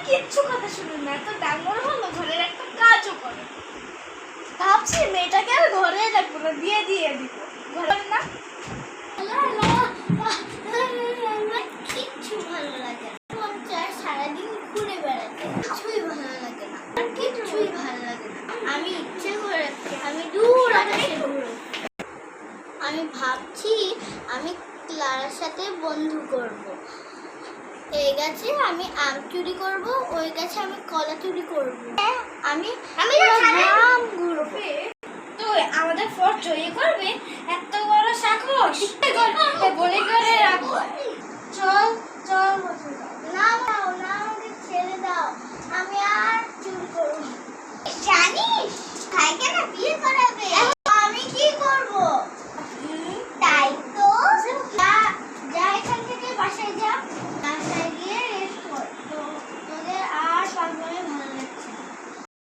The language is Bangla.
কিচ্ছু কথা শুনে না, তো ডাঙর হলো, ঘরের একটা কাজও করে। ভাবছি মেয়েটাকে আর ঘরে রাখবো না, দিয়ে দিব ঘরে না। কিচ্ছু ভালো লাগে না, মন চায় সারাদিন ঘুরে বেড়াতে, কিছুই ভালো লাগে না, আর কিচ্ছুই ভালো লাগে না। আমি ইচ্ছে করে আমি দূর আকাশে ঘুরবো। আমি ভাবছি আমি ক্লারার সাথে বন্ধু করব। এই গাছে আমি আম চুরি করব, ওই গাছে আমি কলা চুরি করব। আমি গ্রাম ঘুরবো। তো আমাদের ফোর্ট জয়ী করবে, এত বড় সাহস বলে করে রাখবো। চল চল না